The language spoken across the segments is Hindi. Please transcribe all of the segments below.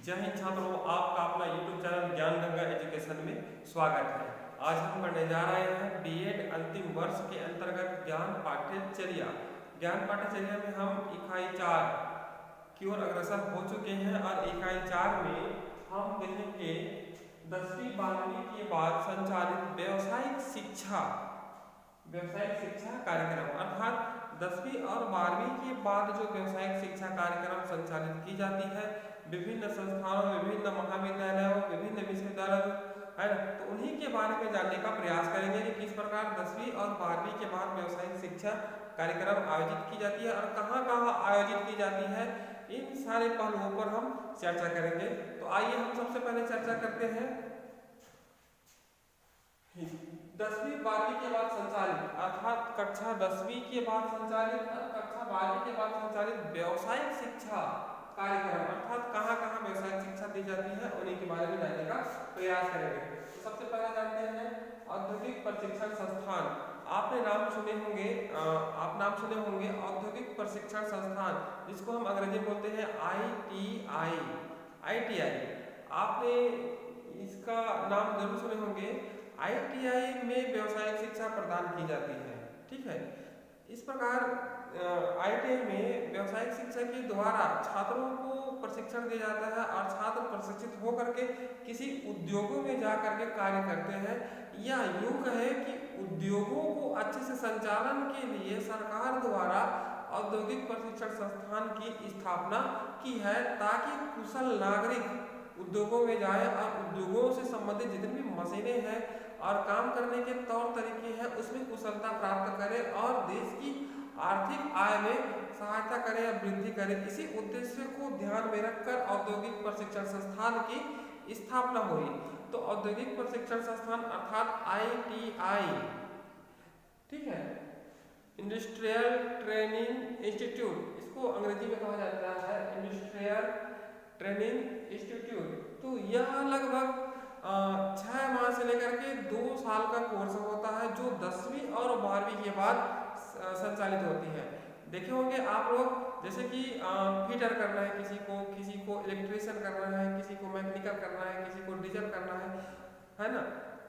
जय हिंद छात्रों, आपका अपना YouTube चैनल ज्ञान गंगा एजुकेशन में स्वागत है। आज हम पढ़ने जा रहे हैं बीएड अंतिम वर्ष के अंतर्गत ज्ञान पाठ्यचर्या। ज्ञान पाठ्यचर्या में हम इकाई 4 की ओर अग्रसर हो चुके हैं और इकाई 4 में हम देखेंगे 10वीं 12वीं के बाद संचालित व्यावसायिक शिक्षा कार्यक्रम, अर्थात 10वीं और 12वीं के बाद जो व्यावसायिक शिक्षा कार्यक्रम संचालित की जाती है विभिन्न संस्थानों, विभिन्न महाविद्यालयों, विभिन्न विश्वविद्यालयों, है ना, तो उन्हीं के बारे में जानने का प्रयास करेंगे कि किस प्रकार 10वीं और 12वीं के बाद व्यावसायिक शिक्षा कार्यक्रम आयोजित की जाती है और कहाँ कहाँ आयोजित की जाती है। इन सारे पहलुओं पर हम चर्चा करेंगे। तो आइए हम सबसे पहले चर्चा करते हैं 10वीं 12वीं के बाद संचालित, अर्थात कक्षा 10वीं के बाद संचालित और कक्षा 12वीं के बाद संचालित व्यावसायिक शिक्षा कार्यक्रम, अर्थात कहाँ कहाँ व्यावसायिक शिक्षा दी जाती है उन्हीं के बारे में जानने का प्रयास करेंगे। तो सबसे पहले जानते हैं औद्योगिक प्रशिक्षण संस्थान। आपने नाम सुने होंगे, औद्योगिक प्रशिक्षण संस्थान, जिसको हम अंग्रेजी में बोलते हैं ITI। आपने इसका नाम जरूर सुने होंगे। ITI में व्यावसायिक शिक्षा प्रदान की जाती है, ठीक है। इस प्रकार ITI में व्यावसायिक शिक्षा के द्वारा छात्रों को प्रशिक्षण दिया जाता है और छात्र प्रशिक्षित होकर के किसी उद्योगों में जा करके कार्य करते हैं, या यूं कहे कि उद्योगों को अच्छे से संचालन के लिए सरकार द्वारा औद्योगिक प्रशिक्षण संस्थान की स्थापना की है, ताकि कुशल नागरिक उद्योगों में जाए और उद्योगों से संबंधित जितनी भी मशीनें हैं और काम करने के तौर तरीके हैं उसमें कुशलता प्राप्त करे और देश की आर्थिक आय में सहायता करे या वृद्धि करे। इसी उद्देश्य को ध्यान में रखकर औद्योगिक प्रशिक्षण संस्थान की स्थापना हुई। तो औद्योगिक प्रशिक्षण संस्थान अर्थात ITI, ठीक है, इंडस्ट्रियल ट्रेनिंग इंस्टीट्यूट, इसको अंग्रेजी में कहा जाता है इंडस्ट्रियल ट्रेनिंग इंस्टीट्यूट। तो यह लगभग 6 माह से लेकर के 2 साल का कोर्स होता है, जो 10वीं और 12वीं के बाद संचालित होती है। देखे होंगे आप लोग, जैसे कि फिटर करना है किसी को इलेक्ट्रीशियन करना है, किसी को मैकेनिकल करना है, किसी को डीजल करना है ना,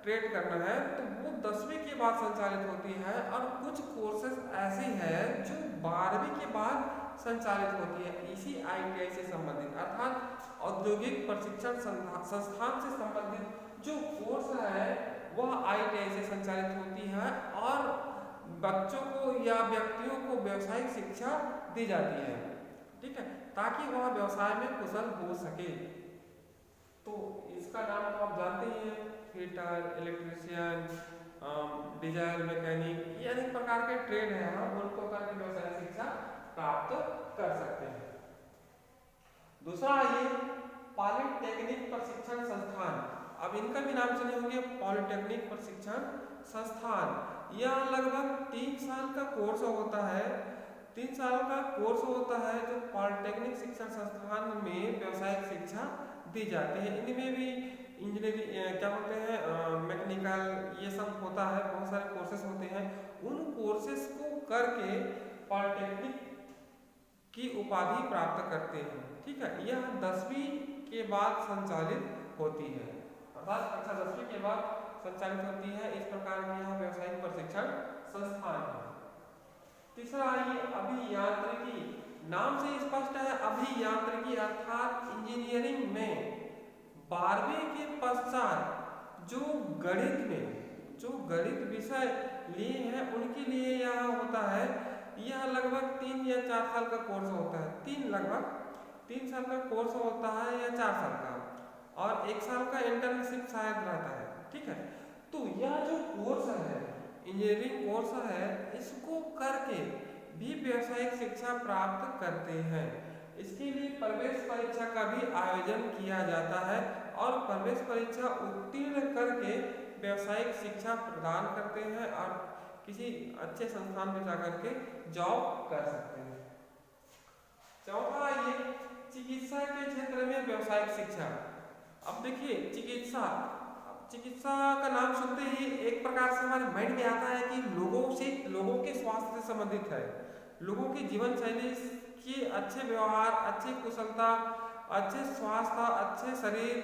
ट्रेड करना है, तो वो 10वीं के बाद संचालित होती है। और कुछ कोर्सेज ऐसे हैं जो 12वीं के बाद संचालित होती है इसी ITI से संबंधित, अर्थात औद्योगिक प्रशिक्षण संस्थान से संबंधित जो कोर्स है वह ITI से संचालित होती है और बच्चों को या व्यक्तियों को व्यावसायिक शिक्षा दी जाती है, ठीक है, ताकि वह व्यवसाय में कुशल हो सके। तो इसका नाम तो आप जानते ही हैं, फिटर, इलेक्ट्रीशियन, डीजल मैकेनिक, ये अनेक प्रकार के ट्रेड हैं, हम उनको करके व्यावसायिक शिक्षा प्राप्त कर सकते हैं। दूसरा ये पॉलिटेक्निक प्रशिक्षण संस्थान। अब इनका भी नाम सुने होंगे, पॉलिटेक्निक प्रशिक्षण संस्थान। यह लगभग 3 साल का कोर्स होता है, 3 साल का कोर्स होता है जो पॉलिटेक्निक शिक्षण संस्थान में व्यावसायिक शिक्षा दी जाती है। इनमें भी इंजीनियरिंग क्या बोलते हैं, मैकेनिकल, ये सब होता है, बहुत सारे कोर्सेज होते हैं। उन कोर्सेज को करके पॉलिटेक्निक की उपाधि प्राप्त करते हैं, ठीक है। यह 10वीं के बाद संचालित होती है, अर्थात कक्षा 10वीं के बाद संचालित होती है। इस प्रकार के यहाँ व्यावसायिक प्रशिक्षण संस्थान है। तीसरा ये अभियांत्रिकी, नाम से स्पष्ट है, अभियांत्रिकी अर्थात इंजीनियरिंग में 12वीं के पश्चात जो गणित विषय लिए हैं उनके लिए यह होता है। यह लगभग 3 या 4 साल का कोर्स होता है, लगभग 3 साल का कोर्स होता है या 4 साल का, और 1 साल का इंटर्नशिप शायद रहता है, ठीक है। तो यह जो कोर्स है, इंजीनियरिंग कोर्स है, इसको करके भी व्यावसायिक शिक्षा प्राप्त करते हैं। इसके लिए प्रवेश परीक्षा का भी आयोजन किया जाता है और प्रवेश परीक्षा उत्तीर्ण करके व्यावसायिक शिक्षा प्रदान करते हैं और किसी अच्छे संस्थान में जाकर के जॉब कर सकते हैं। चौथा ये चिकित्सा के क्षेत्र में व्यावसायिक शिक्षा। अब देखिए चिकित्सा का नाम सुनते ही एक प्रकार से हमारे माइंड में आता है कि लोगों के स्वास्थ्य से संबंधित है, लोगों की जीवन शैली कि अच्छे व्यवहार, अच्छी कुशलता, अच्छे स्वास्थ्य, अच्छे शरीर,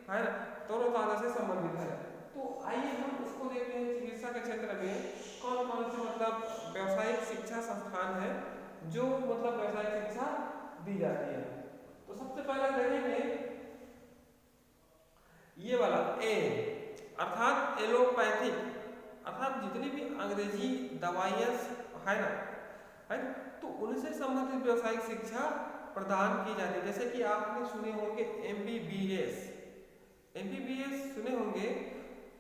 है ना, तरोताजा से संबंधित है। तो आइए हम इसको देखते हैं चिकित्सा के क्षेत्र में कौन कौन से मतलब व्यावसायिक शिक्षा संस्थान है जो मतलब व्यावसायिक शिक्षा दी जाती है। तो सबसे पहले देखेंगे ये वाला ए, अर्थात एलोपैथिक, अर्थात जितनी भी अंग्रेजी दवाइयाँ है ना, है ना, तो उनसे संबंधित व्यावसायिक शिक्षा प्रदान की जाती है। जैसे कि आपने सुने होंगे MBBS, MBBS सुने होंगे।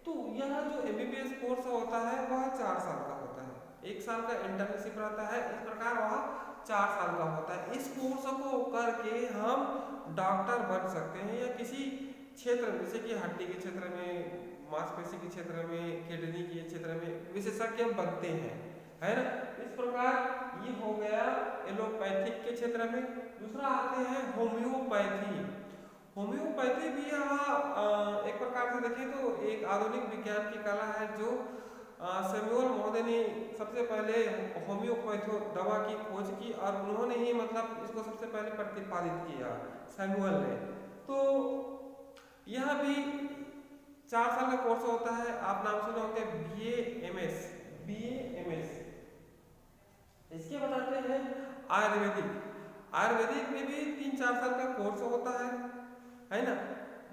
तो यह जो MBBS कोर्स होता है वह 4 साल का होता है। 1 साल का इंटर्नशिप रहता है, इस प्रकार वह 4 साल का होता है। इस कोर्स को करके हम डॉक्टर बन सकते हैं या किसी क्षेत्र में, जैसे कि हड्डी के क्षेत्र में, मांसपेशी के क्षेत्र में, किडनी के क्षेत्र में विशेषज्ञ बनते हैं, है ना। इस प्रकार ये हो गया एलोपैथिक के क्षेत्र में। दूसरा आते हैं होम्योपैथी। होम्योपैथी भी एक प्रकार से देखें तो एक आधुनिक विज्ञान की कला है जो सैमुअल महोदय ने सबसे पहले होम्योपैथो दवा की खोज की और उन्होंने ही मतलब इसको सबसे पहले प्रतिपादित किया, सैमुअल ने। तो यह भी 4 साल का कोर्स होता है। आप नाम सुने होंगे BA-MS, BA-MS। इसके बताते हैं आयुर्वेदिक। आयुर्वेदिक में भी 3-4 साल का कोर्स होता है ना।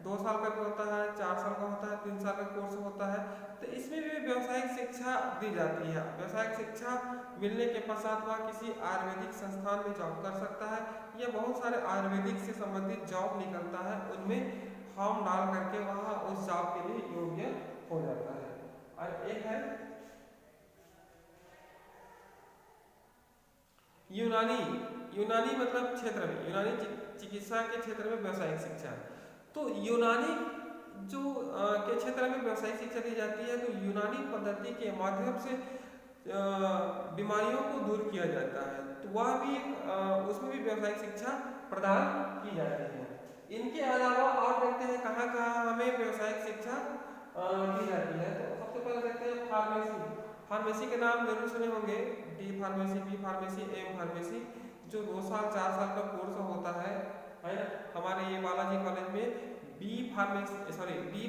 2 साल का भी होता है, 4 साल का होता है, 3 साल का कोर्स होता है। तो इसमें भी व्यावसायिक शिक्षा दी जाती है। व्यावसायिक शिक्षा मिलने के पश्चात वह किसी आयुर्वेदिक संस्थान में जॉब कर सकता है या बहुत सारे आयुर्वेदिक से संबंधित जॉब निकलता है, उनमें फॉर्म डाल करके वह उस जॉब के लिए योग्य हो जाता है। और एक है यूनानी मतलब क्षेत्र में, यूनानी चिकित्सा के क्षेत्र में व्यावसायिक शिक्षा। तो यूनानी जो के क्षेत्र में व्यावसायिक शिक्षा दी जाती है, तो यूनानी पद्धति के माध्यम से बीमारियों को दूर किया जाता है, तो वह भी उसमें भी व्यावसायिक शिक्षा प्रदान की जाती है। इनके अलावा और देखते हैं कहाँ कहाँ हमें व्यावसायिक शिक्षा दी जाती है। तो सबसे पहले देखते हैं फार्मेसी। फार्मेसी के नाम जरूर सुने होंगे, D pharmacy, B pharmacy, M pharmacy, जो 2 साल 4 साल का कोर्स होता है ना। हमारे ये बालाजी कॉलेज में D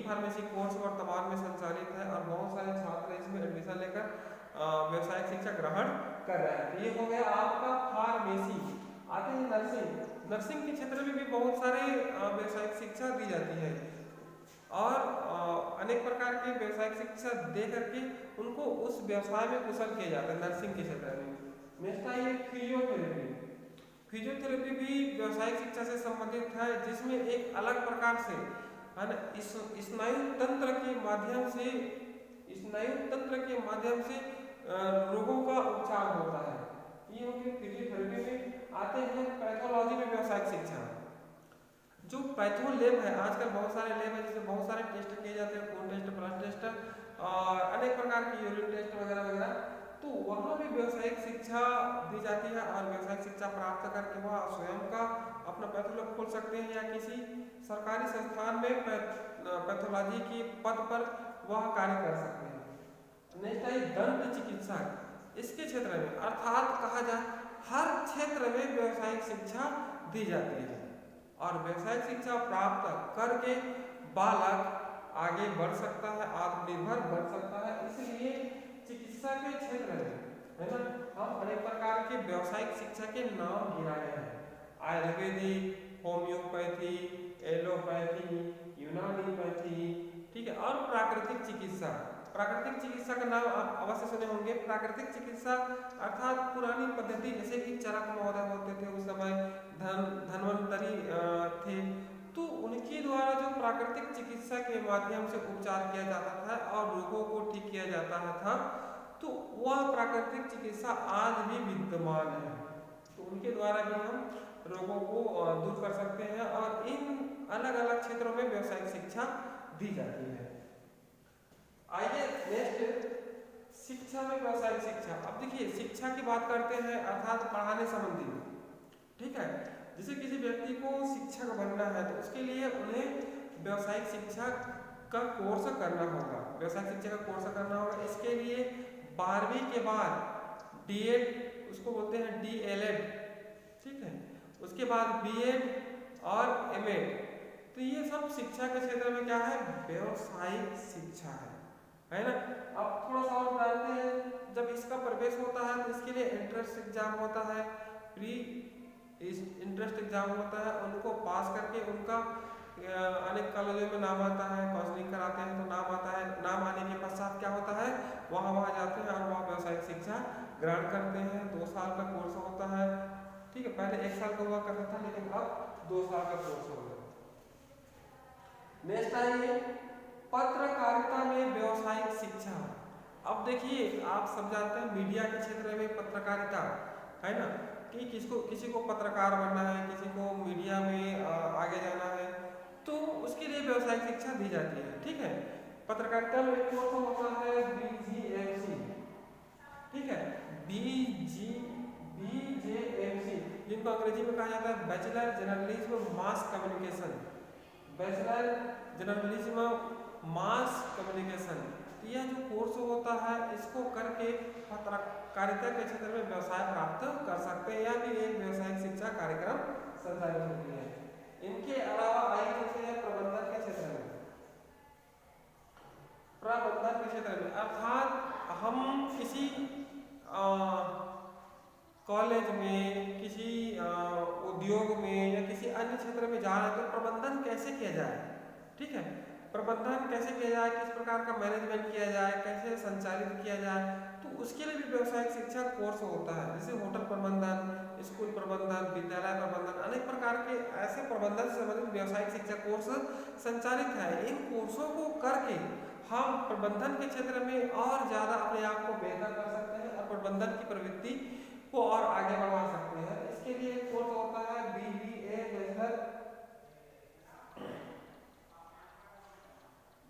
फार्मेसी कोर्स वर्तमान में संचालित है और बहुत सारे छात्र इसमें एडमिशन लेकर व्यावसायिक शिक्षा ग्रहण कर रहे हैं। ये हो गया आपका फार्मेसी। आते हैं नर्सिंग। नर्सिंग के क्षेत्र में भी बहुत सारे व्यावसायिक शिक्षा दी जाती है और अनेक प्रकार की व्यावसायिक शिक्षा दे करके उनको उस व्यवसाय में कुशल किया जाता है नर्सिंग के क्षेत्र में। नेक्स्ट है फिजियोथेरेपी। फिजियोथेरेपी भी व्यावसायिक शिक्षा से संबंधित है, जिसमें एक अलग प्रकार से है ना स्नायु तंत्र के माध्यम से रोगों का उपचार होता है। ये हो गया फिजियोथेरेपी में। आते हैं पैथोलॉजी में व्यावसायिक शिक्षा। जो पैथो लैब है, आजकल बहुत सारे लैब है जिसमें बहुत सारे टेस्ट किए जाते हैं, खून टेस्ट, ब्लड टेस्ट और अनेक प्रकार की यूरिन टेस्ट वगैरह वगैरह। तो वहाँ भी व्यावसायिक शिक्षा दी जाती है और व्यावसायिक शिक्षा प्राप्त करके वह स्वयं का अपना पैथो लैब खोल सकते हैं या किसी सरकारी संस्थान में पैथोलॉजी के पद पर वह कार्य कर सकते हैं। नेक्स्ट है दंत चिकित्सा। इसके क्षेत्र में अर्थात कहा जाए हर क्षेत्र में व्यावसायिक शिक्षा दी जाती है और व्यावसायिक शिक्षा प्राप्त करके बालक आगे बढ़ सकता है, आत्मनिर्भर बन सकता है। इसलिए चिकित्सा के क्षेत्र में है ना हम अनेक प्रकार के व्यावसायिक शिक्षा के नाम गिनाए हैं। आयुर्वेदिक, होम्योपैथी, एलोपैथी, यूनानीपैथी, ठीक है, और प्राकृतिक चिकित्सा। प्राकृतिक चिकित्सा का नाम आप अवश्य सुने होंगे। प्राकृतिक चिकित्सा अर्थात पुरानी पद्धति, जैसे कि चरक महोदय होते थे उस समय, धन्वंतरी थे, तो उनके द्वारा जो प्राकृतिक चिकित्सा के माध्यम से उपचार किया जाता था और रोगों को ठीक किया जाता था, तो वह प्राकृतिक चिकित्सा आज भी विद्यमान है। तो उनके द्वारा भी हम रोगों को दूर कर सकते हैं और इन अलग अलग क्षेत्रों में व्यावसायिक शिक्षा दी जाती है। आइए नेक्स्ट, शिक्षा में व्यावसायिक शिक्षा। अब देखिए शिक्षा की बात करते हैं अर्थात पढ़ाने संबंधी, ठीक है। जैसे किसी व्यक्ति को शिक्षक बनना है तो उसके लिए उन्हें व्यावसायिक शिक्षा का कोर्स करना होगा। व्यावसायिक शिक्षा का कोर्स करना होगा। इसके लिए 12वीं के बाद D.Ed, उसको बोलते हैं DLED, ठीक है। उसके बाद बीएड और एमएड, तो ये सब शिक्षा के क्षेत्र में क्या है, व्यवसायिक शिक्षा है ना। अब थोड़ा सा और जानते हैं, जब इसका प्रवेश होता है तो इसके लिए एंट्रेंस एग्जाम होता है, प्री इंट्रेंस एग्जाम होता है, उनको पास करके उनका अनेक कॉलेजों में नाम आता है, काउंसलिंग कराते हैं तो नाम आता है, नाम आने के पश्चात क्या होता है, वहाँ जाते हैं और वहाँ व्यवसायिक शिक्षा ग्रहण करते हैं। 2 साल का कोर्स होता है, ठीक है। पहले 1 साल का हुआ करता था, लेकिन अब 2 साल का कोर्स हो गया। नेक्स्ट आइए, पत्रकारिता में व्यवसायिक शिक्षा। अब देखिए, आप सब जानते हैं मीडिया के क्षेत्र में पत्रकारिता है ना, कि किसी को पत्रकार बनना है, किसी को मीडिया में आगे जाना है, तो उसके लिए व्यवसायिक शिक्षा दी जाती है, ठीक है। पत्रकारिता में एक कोर्स होता है BGMC, ठीक है, BJMC, जिनको अंग्रेजी में कहा जाता है bachelor journalism mass communication, bachelor journalism mass communication. यह जो कोर्स होता है, इसको करके पत्रकारिता के क्षेत्र में व्यवसाय प्राप्त कर सकते हैं, या भी एक व्यवसायिक शिक्षा कार्यक्रम संचालित होती है। इनके अलावा आइए देखते हैं प्रबंधन के क्षेत्र में, प्रबंधन के क्षेत्र में अर्थात हम किसी कॉलेज में, किसी उद्योग में या किसी अन्य क्षेत्र में जा रहे हैं, तो प्रबंधन कैसे किया जाए, ठीक है। प्रबंधन कैसे किया जाए, किस प्रकार का मैनेजमेंट किया जाए, कैसे संचालित किया जाए, तो उसके लिए भी व्यवसायिक शिक्षा कोर्स होता है। जैसे होटल प्रबंधन, स्कूल प्रबंधन, विद्यालय प्रबंधन, अनेक प्रकार के ऐसे प्रबंधन से संबंधित व्यवसायिक शिक्षा कोर्स संचालित है। इन कोर्सों को करके हम प्रबंधन के क्षेत्र में और ज़्यादा अपने आप को बेहतर कर सकते हैं और प्रबंधन की प्रवृत्ति को और आगे बढ़ा सकते हैं। इसके लिए एक कोर्स होता है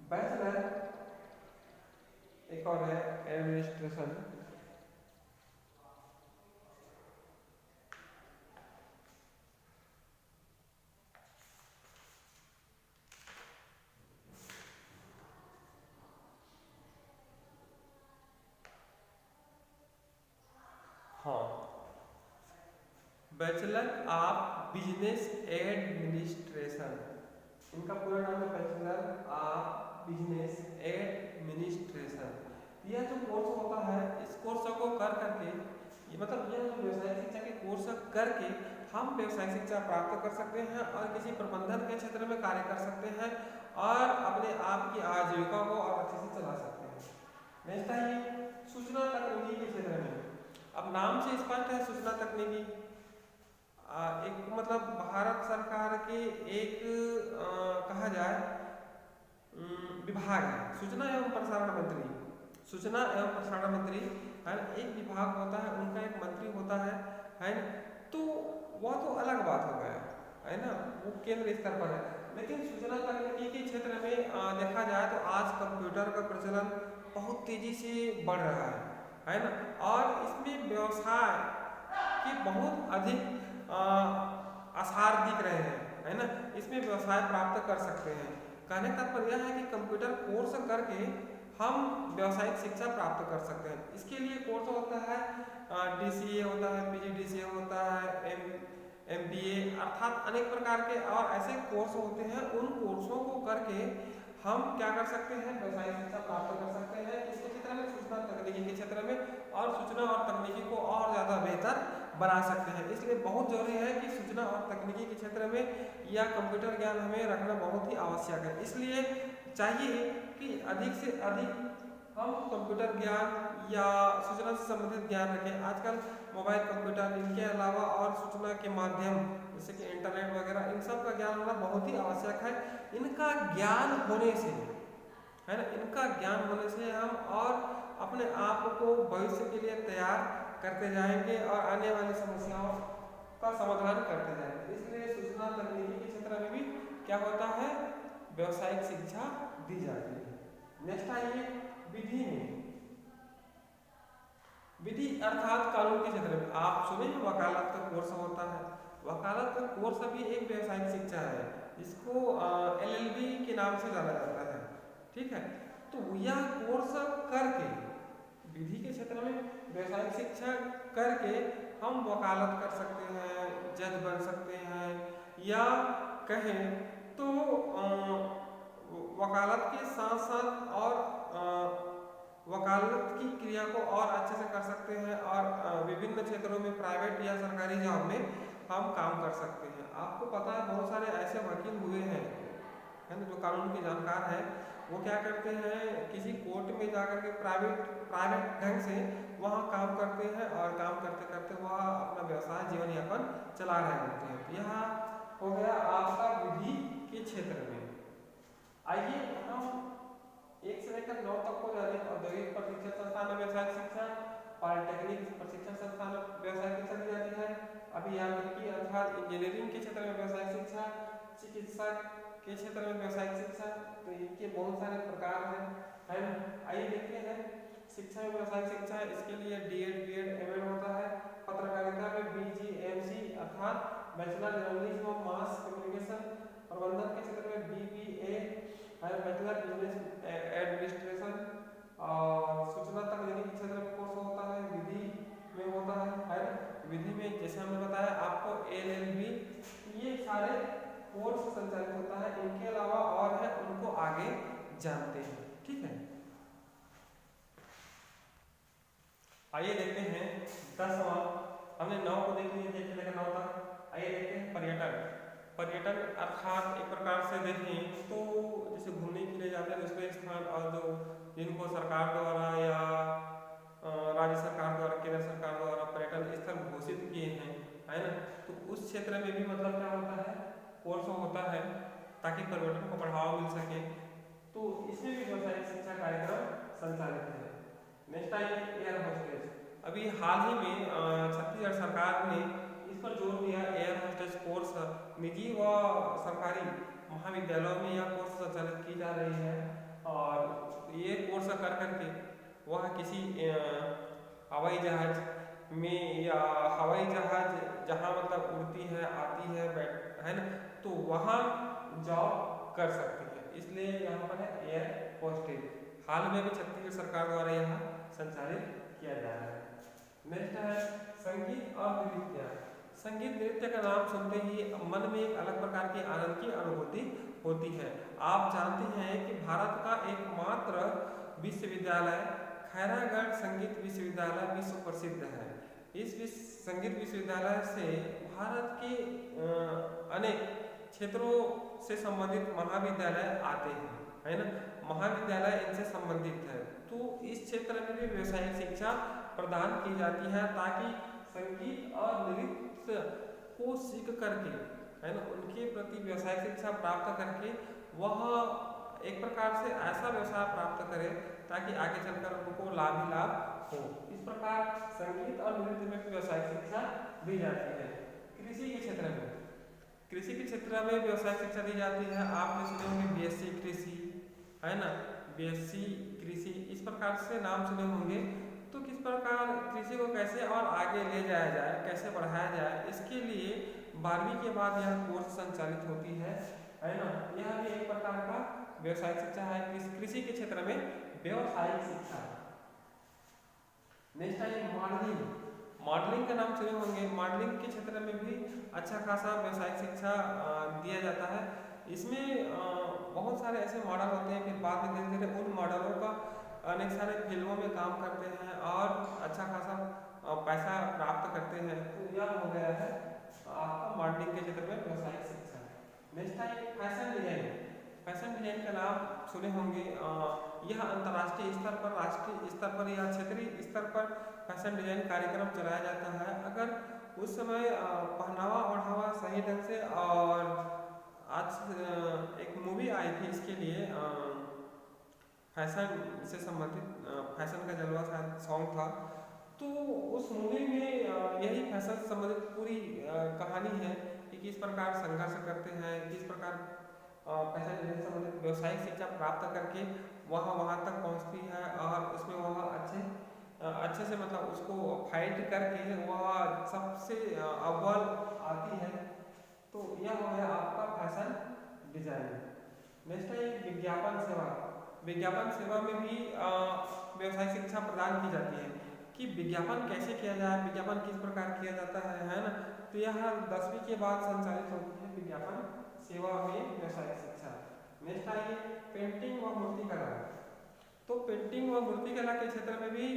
बैचलर, एक और है एडमिनिस्ट्रेशन, हाँ, बैचलर ऑफ बिजनेस एडमिनिस्ट्रेशन, इनका पूरा नाम है बैचलर ऑफ बिजनेस एडमिनिस्ट्रेशन। यह जो कोर्स होता है, इस कोर्स को कर करके, ये मतलब यह जो व्यवसायिक शिक्षा के कोर्स करके हम व्यवसायिक शिक्षा प्राप्त कर सकते हैं और किसी प्रबंधन के क्षेत्र में कार्य कर सकते हैं और अपने आप की आजीविका को और अच्छे से चला सकते हैं। नेक्स्ट है सूचना तकनीकी के क्षेत्र में। अब नाम से स्पष्ट है, सूचना तकनीकी एक मतलब भारत सरकार के एक कहा जाए विभाग है, सूचना एवं प्रसारण मंत्री, सूचना एवं प्रसारण मंत्री है, एक विभाग होता है, उनका एक मंत्री होता है तो वह तो अलग बात हो गया है ना, वो केंद्र स्तर पर है। लेकिन सूचना तकनीकी के क्षेत्र में देखा जाए तो आज कंप्यूटर का प्रचलन बहुत तेजी से बढ़ रहा है ना, और इसमें व्यवसाय के बहुत अधिक आसार दिख रहे हैं, है ना। इसमें व्यवसाय प्राप्त कर सकते हैं। कहने का तात्पर्य यह है कि कंप्यूटर कोर्स करके हम व्यावसायिक शिक्षा प्राप्त कर सकते हैं। इसके लिए कोर्स होता है DCA होता है, PGDCA होता है, MBA, अर्थात अनेक प्रकार के और ऐसे कोर्स होते हैं। उन कोर्सों को करके हम क्या कर सकते हैं, व्यावसायिक शिक्षा प्राप्त कर सकते हैं। इसके क्षेत्र में सूचना तकनीकी के क्षेत्र में, और सूचना और तकनीकी को और ज़्यादा बेहतर बना सकते हैं। इसलिए बहुत जरूरी है कि सूचना और तकनीकी के क्षेत्र में या कंप्यूटर ज्ञान हमें रखना बहुत ही आवश्यक है। इसलिए चाहिए कि अधिक से अधिक हम कंप्यूटर ज्ञान या सूचना से संबंधित ज्ञान रखें। आजकल मोबाइल कंप्यूटर, इनके अलावा और सूचना के माध्यम जैसे कि इंटरनेट वगैरह, इन सब का ज्ञान होना बहुत ही आवश्यक है। इनका ज्ञान होने से, है ना, इनका ज्ञान होने से हम और अपने आप को भविष्य के लिए तैयार करते जाएंगे और आने वाली समस्याओं का समाधान करते जाएंगे। इसलिए सूचना तकनीकी के क्षेत्र में भी क्या होता है, व्यावसायिक शिक्षा दी जाती है। नेक्स्ट आइए विधि में। विधि अर्थात कानून के क्षेत्र में आप सुने वकालत का कोर्स होता है। वकालत का कोर्स भी एक व्यावसायिक शिक्षा है, इसको LLB के नाम से जाना जाता है, ठीक है। तो यह कोर्स करके विधि के क्षेत्र में व्यावसायिक शिक्षा करके हम वकालत कर सकते हैं, जज बन सकते हैं, या कहें तो वकालत के साथ साथ और वकालत की क्रिया को और अच्छे से कर सकते हैं, और विभिन्न क्षेत्रों में प्राइवेट या सरकारी जॉब में हम काम कर सकते हैं। आपको पता है बहुत सारे ऐसे वकील हुए हैं, है ना, जो कानून के जानकार हैं, वो क्या करते हैं, किसी कोर्ट में जाकर के प्राइवेट ढंग से वहाँ काम करते हैं, और काम करते करते वह अपना व्यवसाय जीवन यापन चला रहे होते हैं। यह हो गया आपका विधि के क्षेत्र में। आइए हम 1 से लेकर 9 तक को जाने। औद्योगिक प्रशिक्षण संस्थान में व्यवसायिक शिक्षा, पॉलिटेक्निक प्रशिक्षण संस्थान में व्यवसायिक शिक्षा दी जाती है, अभियांत्रिकी अर्थात इंजीनियरिंग के क्षेत्र में व्यवसायिक शिक्षा, चिकित्सा के क्षेत्र में व्यवसायिक शिक्षा। तो इनके बहुत सारे प्रकार हैं, है ना। आइए देखते हैं शिक्षा में व्यवसायिक शिक्षा, इसके लिए डीएड, बीएड, एमएड होता है। पत्रकारिता में बीजीएमसी अर्थात बैचलर जर्नलिज्म और मास कम्युनिकेशन। प्रबंधन के क्षेत्र में बीबीए, बैचलर बिजनेस एडमिनिस्ट्रेशन। और सूचना तकनीकी के क्षेत्र में कोर्स होता है, विधि में होता है। विधि में जैसे हमने बताया आपको एलएलबी, ये सारे कोर्स संचालित होता है। इनके अलावा और है, उनको आगे जानते हैं, ठीक है। आइए देखते हैं 10वां, हमने 9 को देख लिया, देख लेकर 9 तक। आइए देखते हैं पर्यटन। पर्यटन अर्थात एक प्रकार से देखें तो जैसे घूमने के लिए जाते हैं दूसरे स्थान, और जो जिनको सरकार द्वारा या राज्य सरकार द्वारा, केंद्र सरकार द्वारा पर्यटन स्थल घोषित किए हैं, है ना, तो उस क्षेत्र में भी मतलब क्या होता है, कोर्स होता है, ताकि पर्यटन को बढ़ावा मिल सके। तो इसमें भी व्यवसायिक शिक्षा कार्यक्रम संचालित है। नेक्स्ट आइए एयर होस्टेस। अभी हाल ही में छत्तीसगढ़ सरकार ने इस पर जोर दिया, एयर होस्टेस कोर्स निजी व सरकारी महाविद्यालयों में यह कोर्स संचालित की जा रही है। और ये कोर्स कर करके वह किसी हवाई जहाज में, या हवाई जहाज जहाँ मतलब उड़ती है, आती है ना, तो वहाँ जॉब कर सकती है। इसलिए यहाँ पर है एयर होस्टेस। हाल में भी छत्तीसगढ़ सरकार द्वारा यहाँ संचालित किया जा रहा है। नेक्स्ट है संगीत और नृत्य। संगीत नृत्य का नाम सुनते ही मन में एक अलग प्रकार की आनंद की अनुभूति होती है। आप जानते हैं कि भारत का एकमात्र विश्वविद्यालय खैरागढ़ संगीत विश्वविद्यालय विश्व प्रसिद्ध है। इस संगीत विश्वविद्यालय से भारत के अनेक क्षेत्रों से संबंधित महाविद्यालय आते हैं, है ना, महाविद्यालय इनसे संबंधित है। तो इस क्षेत्र में भी व्यवसायिक शिक्षा प्रदान की जाती है, ताकि संगीत और नृत्य को सीख करके, है ना, उनके प्रति व्यवसायिक शिक्षा प्राप्त करके वह एक प्रकार से ऐसा व्यवसाय प्राप्त करे ताकि आगे चलकर उनको लाभ ही लाभ हो। इस प्रकार संगीत और नृत्य में व्यवसायिक शिक्षा दी जाती है। कृषि के क्षेत्र में, कृषि के क्षेत्र में व्यवसायिक शिक्षा दी जाती है। आपने सुने होंगे बीएससी कृषि, है ना, बीएससी कृषि, इस प्रकार से नाम सुने होंगे। तो किस प्रकार कृषि को कैसे और आगे ले जाया जाए, कैसे बढ़ाया जाए, इसके लिए 12वीं के बाद यह कोर्स संचालित होती है ना। यह भी एक प्रकार का व्यवसायिक शिक्षा है, कृषि के क्षेत्र में व्यवसायिक शिक्षा। नेक्स्ट है मॉडलिंग। मॉडलिंग का नाम सुने होंगे। मॉडलिंग के क्षेत्र में भी अच्छा खासा व्यवसायिक शिक्षा दिया जाता है। इसमें बहुत सारे ऐसे मॉडल होते हैं, फिर बाद में धीरे धीरे उन मॉडलों का अनेक सारे फिल्मों में काम करते हैं और अच्छा खासा पैसा प्राप्त करते हैं। तो यह हो गया है आपका मॉडलिंग के क्षेत्र में व्यवसायिक शिक्षा। नेक्स्ट है फैशन डिजाइन। फैशन डिजाइन का नाम सुने होंगे। यह अंतर्राष्ट्रीय स्तर पर, राष्ट्रीय स्तर पर या क्षेत्रीय स्तर पर फैशन डिजाइन कार्यक्रम चलाया जाता है। अगर उस समय पहनावा ओढ़ावा सही ढंग से, और आज एक मूवी आई थी इसके लिए, फैशन से संबंधित, फैशन का जलवा शायद सॉन्ग था। तो उस मूवी में यही फैशन से संबंधित पूरी कहानी है कि किस प्रकार संघर्ष करते हैं, किस प्रकार फैशन से संबंधित व्यवसायिक शिक्षा प्राप्त करके वहाँ तक पहुँचती है, और उसमें वह अच्छे से मतलब उसको फाइट करके वह सबसे अव्वल आती है। तो यह हो गया आपका फैशन डिजाइन। नेक्स्ट है विज्ञापन सेवा। विज्ञापन सेवा में भी व्यवसायिक शिक्षा प्रदान की जाती है। कि विज्ञापन कैसे किया जाए, विज्ञापन किस प्रकार किया जाता है ना। तो यह 10वीं के बाद संचालित होती है विज्ञापन सेवा में व्यावसायिक शिक्षा। नेक्स्ट आइए पेंटिंग व मूर्तिकला। तो पेंटिंग व मूर्तिकला के क्षेत्र में भी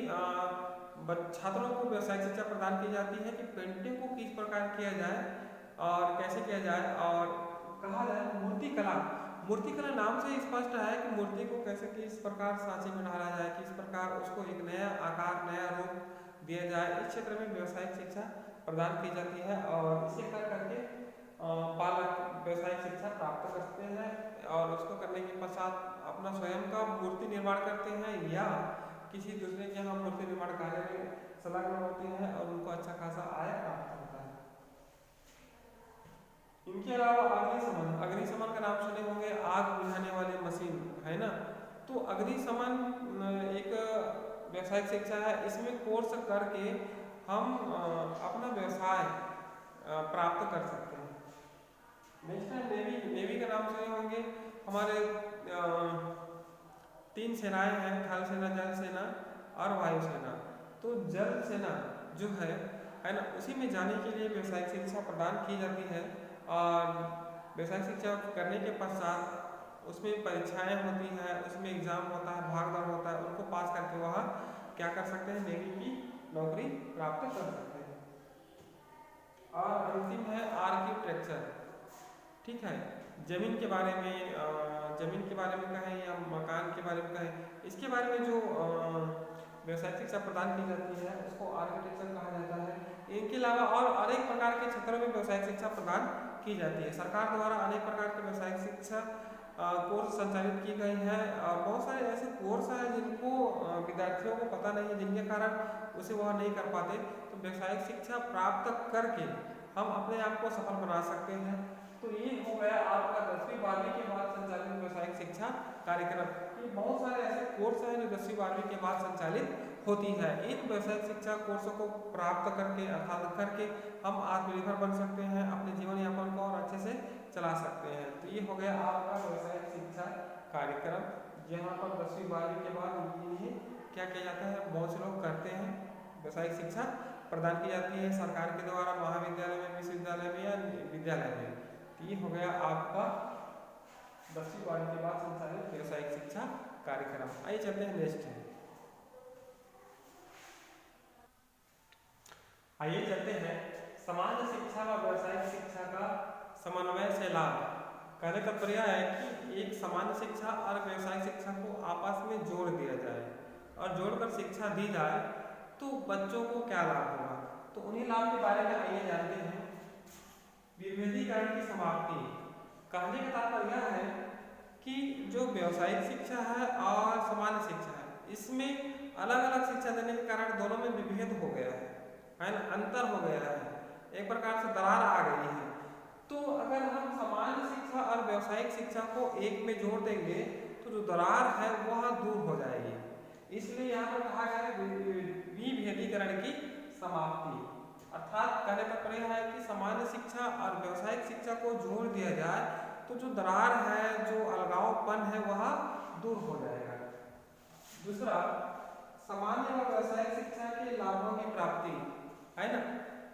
छात्रों को व्यावसायिक शिक्षा प्रदान की जाती है कि पेंटिंग को किस प्रकार किया जाए और कैसे किया जाए। और कहा जाए मूर्तिकला, मूर्तिकला नाम से स्पष्ट है कि मूर्ति को कैसे किस प्रकार सांचे में ढाला जाए, किस प्रकार उसको एक नया आकार नया रूप दिया जाए। इस क्षेत्र में व्यावसायिक शिक्षा प्रदान की जाती है और इसे कर करके बालक व्यावसायिक शिक्षा प्राप्त करते हैं और उसको करने के पश्चात अपना स्वयं का मूर्ति निर्माण करते हैं या किसी दूसरे के यहाँ मूर्ति निर्माण कार्य में संलग्न होते हैं और उनको अच्छा खासा आय प्राप्त होता है। इनके अलावा अग्निशमन, अग्निशमन का नाम सुने होंगे, आग बुझाने वाली मशीन है ना। तो अग्निशमन एक व्यावसायिक शिक्षा है, इसमें कोर्स करके हम अपना व्यवसाय प्राप्त कर सकते हैं। नेक्स्ट है नेवी, नेवी का नाम सुने होंगे। हमारे 3 सेनाएं हैं, थल सेना, जल सेना और वायु सेना। तो जल सेना जो है ना, उसी में जाने के लिए व्यावसायिक शिक्षा प्रदान की जाती है और व्यावसायिक शिक्षा करने के पश्चात उसमें परीक्षाएं होती हैं, उसमें एग्जाम होता है, भाग दौड़ होता है, उनको पास करके वह क्या कर सकते हैं, नेवी की नौकरी प्राप्त कर सकते हैं। और अंतिम है आर्किटेक्चर, ठीक है। जमीन के बारे में कहें या मकान के बारे में कहें, इसके बारे में जो व्यावसायिक शिक्षा प्रदान की जाती है उसको आर्किटेक्चर कहा जाता है। इनके अलावा और अनेक प्रकार के क्षेत्रों में व्यावसायिक शिक्षा प्रदान की जाती है। सरकार द्वारा अनेक प्रकार के व्यावसायिक शिक्षा कोर्स संचालित की गई है और बहुत सारे ऐसे कोर्स हैं जिनको विद्यार्थियों को पता नहीं है, जिनके कारण उसे वह नहीं कर पाते। तो व्यावसायिक शिक्षा प्राप्त करके हम अपने आप को सफल बना सकते हैं। तो ये हो गया आपका 10वीं 12वीं के बाद संचालित व्यावसायिक शिक्षा कार्यक्रम। ये बहुत सारे ऐसे कोर्स हैं जो 10वीं 12वीं के बाद संचालित होती है। इन व्यावसायिक शिक्षा कोर्सों को प्राप्त करके अर्थात करके हम आत्मनिर्भर बन सकते हैं, अपने जीवन यापन को और अच्छे से चला सकते हैं। तो ये हो गया आपका व्यावसायिक शिक्षा कार्यक्रम, जहाँ पर 10वीं 12वीं के बाद इन्हें क्या किया जाता है, बहुत से लोग करते हैं, व्यावसायिक शिक्षा प्रदान की जाती है सरकार के द्वारा महाविद्यालय में, विश्वविद्यालय में या विद्यालय में। तो ये हो गया आपका 10वीं 12वीं के बाद संचालित व्यावसायिक शिक्षा कार्यक्रम। आइए चलते हैं नेक्स्ट है, आइए चलते हैं सामान्य शिक्षा व व्यावसायिक शिक्षा का समन्वय से लाभ। कहने का प्रयास है कि एक सामान्य शिक्षा और व्यावसायिक शिक्षा को आपस में जोड़ दिया जाए और जोड़कर शिक्षा दी जाए तो बच्चों को क्या लाभ होगा। तो उन्हीं लाभ के बारे में आइए जानते हैं। विभेदीकरण की समाप्ति, कहने का तात्पर्य यह है कि जो व्यावसायिक शिक्षा है और सामान्य शिक्षा है, इसमें अलग अलग शिक्षा देने के कारण दोनों में विभेद हो गया है ना, अंतर हो गया है, एक प्रकार से दरार आ गई है। तो अगर हम सामान्य शिक्षा और व्यावसायिक शिक्षा को एक में जोड़ देंगे तो जो दरार है वह दूर हो जाएगी। इसलिए यहाँ पर कहा गया है विभेदीकरण की समाप्ति, अर्थात कहने का प्रयास है कि सामान्य शिक्षा और व्यावसायिक शिक्षा को जोड़ दिया जाए तो जो दरार है, जो अलगावपन है, वह दूर हो जाएगा। दूसरा, सामान्य और व्यावसायिक शिक्षा के लाभों की प्राप्ति है ना।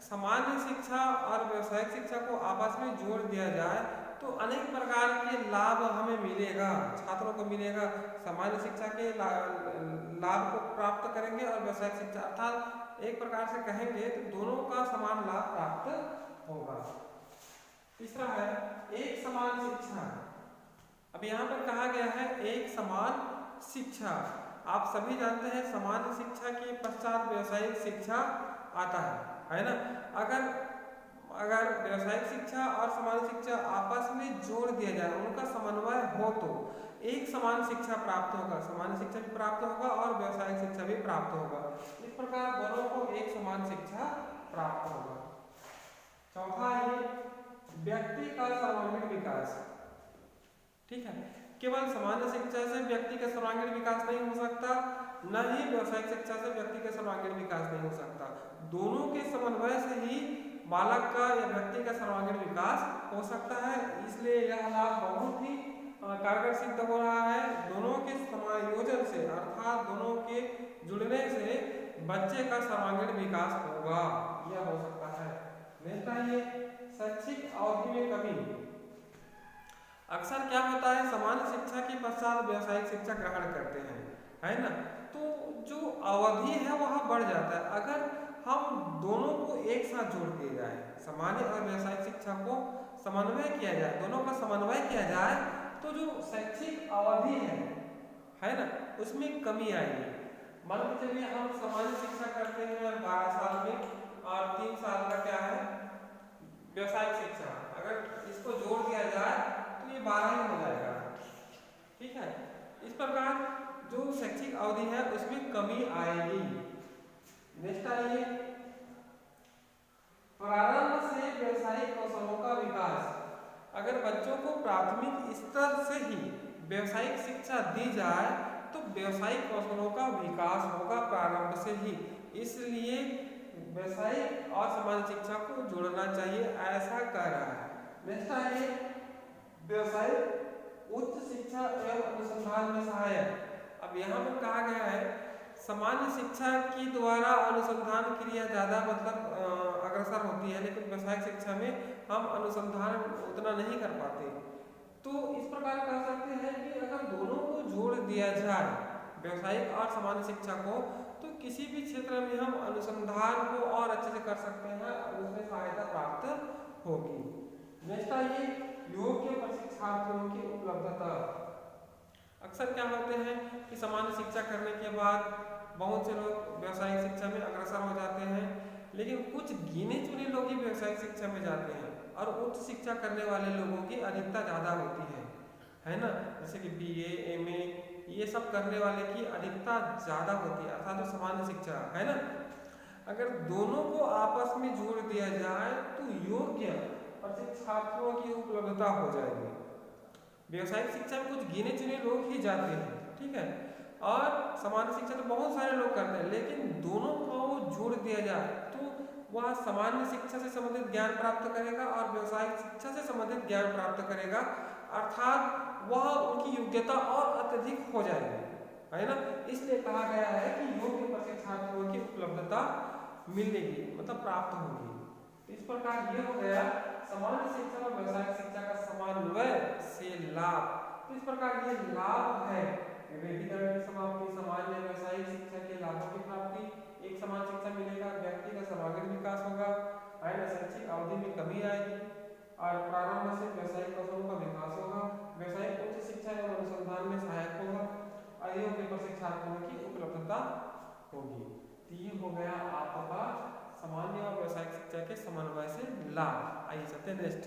सामान्य शिक्षा और व्यावसायिक शिक्षा को आपस में जोड़ दिया जाए तो अनेक प्रकार के लाभ हमें मिलेगा, छात्रों को मिलेगा। सामान्य शिक्षा के लाभ को प्राप्त करेंगे और व्यावसायिक शिक्षा, अर्थात एक प्रकार से कहेंगे तो दोनों का समान लाभ प्राप्त होगा। तीसरा है एक समान शिक्षा। अब यहाँ पर कहा गया है एक समान शिक्षा। आप सभी जानते हैं सामान्य शिक्षा के पश्चात व्यावसायिक शिक्षा आता है ना। अगर व्यावसायिक शिक्षा और सामान्य शिक्षा आपस में जोड़ दिया जाए, उनका समन्वय हो तो एक समान शिक्षा प्राप्त होगा, सामान्य शिक्षा भी प्राप्त होगा और व्यावसायिक शिक्षा भी प्राप्त होगा। इस प्रकार दोनों को एक समान शिक्षा प्राप्त होगा। चौथा है व्यक्ति का सर्वांगीण विकास, ठीक है। केवल सामान्य शिक्षा से व्यक्ति का सर्वांगीण विकास नहीं हो सकता, न ही व्यावसायिक शिक्षा से व्यक्ति का सर्वांगीण विकास नहीं हो सकता। दोनों के समन्वय से ही बालक का या व्यक्ति का सर्वांगीण विकास हो सकता है। इसलिए यह लाभ बहुत ही कारगर सिद्ध हो रहा है। दोनों के समायोजन से, अर्थात दोनों के जुड़ने से बच्चे का सर्वांगीण विकास होगा, यह हो सकता है। नेक्स्ट आइए, शैक्षिक अवधि में कमी। अक्सर क्या होता है, सामान्य शिक्षा के पश्चात व्यावसायिक शिक्षा ग्रहण करते हैं, है ना। तो जो अवधि है वह बढ़ जाता है। अगर हम दोनों को एक साथ जोड़ दिया जाए, सामान्य और व्यावसायिक शिक्षा को समन्वय किया जाए, दोनों का समन्वय किया जाए, तो जो शैक्षिक अवधि है ना, उसमें कमी आएगी। मान के चलिए हम सामान्य शिक्षा करते हैं 12 साल में और 3 साल का क्या है, व्यावसायिक शिक्षा। अगर इसको जोड़ दिया जाए तो ये 12 ही हो जाएगा, ठीक है। इस प्रकार जो शैक्षिक अवधि है उसमें कमी आएगी। नेक्स्ट आइए, प्रारंभ से व्यावसायिक कौशलों का विकास। अगर बच्चों को प्राथमिक स्तर से ही व्यावसायिक शिक्षा दी जाए तो व्यावसायिक कौशलों का विकास होगा प्रारंभ से ही। इसलिए व्यावसायिक और सामान्य शिक्षा को जोड़ना चाहिए, ऐसा कह रहा है। नेक्स्ट आइए, व्यावसायिक उच्च शिक्षा एवं अनुसंधान में सहायक। अब यहाँ पर कहा गया है सामान्य शिक्षा के द्वारा अनुसंधान क्रिया ज़्यादा अग्रसर होती है, लेकिन व्यावसायिक शिक्षा में हम अनुसंधान उतना नहीं कर पाते। तो इस प्रकार कह सकते हैं कि अगर दोनों को जोड़ दिया जाए, व्यावसायिक और सामान्य शिक्षा को, तो किसी भी क्षेत्र में हम अनुसंधान को और अच्छे से कर सकते हैं और उसमें सहायता प्राप्त होगी। नेक्स्ट आइए, योग्य प्रशिक्षार्थियों की उपलब्धता। अक्सर क्या होते हैं कि सामान्य शिक्षा करने के बाद बहुत से लोग व्यावसायिक शिक्षा में अग्रसर हो जाते हैं, लेकिन कुछ गिने चुने लोग ही व्यावसायिक शिक्षा में जाते हैं और उच्च शिक्षा करने वाले लोगों की अधिकता ज़्यादा होती है ना। जैसे कि BA MA ये सब करने वाले की अधिकता ज़्यादा होती है, अर्थात तो सामान्य शिक्षा है ना। अगर दोनों को आपस में जोड़ दिया जाए तो योग्य प्रशिक्षार्थियों की उपलब्धता हो जाएगी। व्यावसायिक शिक्षा में कुछ गिने चुने लोग ही जाते हैं, ठीक है, और सामान्य शिक्षा तो बहुत सारे लोग करते हैं, लेकिन दोनों को जोड़ दिया जाए तो वह सामान्य शिक्षा से संबंधित ज्ञान प्राप्त करेगा और व्यावसायिक शिक्षा से संबंधित ज्ञान प्राप्त करेगा, अर्थात वह उनकी योग्यता और अत्यधिक हो जाएगी, है ना। इसलिए कहा गया है कि योग्य प्रशिक्षार्थियों की उपलब्धता मिलेगी, मतलब प्राप्त होगी। तो इस प्रकार ये हो गया सामान्य शिक्षा और व्यावसायिक शिक्षा का समन्वय से लाभ। तो इस प्रकार ये लाभ है, विभेदीकरण की समाप्ति, सामान्य व्यावसायिक शिक्षा के लाभों की प्राप्ति, एक समान शिक्षा मिलेगा, व्यक्ति का सर्वांगीण विकास होगा, है ना, शैक्षिक अवधि में कमी आएगी और प्रारंभ से व्यावसायिक कौशलों का विकास होगा, व्यावसायिक उच्च शिक्षा एवं अनुसंधान में सहायक होगा, अयोग्य प्रशिक्षार्थियों की उपलब्धता होगी। तो ये हो गया आपका सामान्य और व्यावसायिक शिक्षा के समन्वय से लाभ। आइए चलते हैं नेक्स्ट।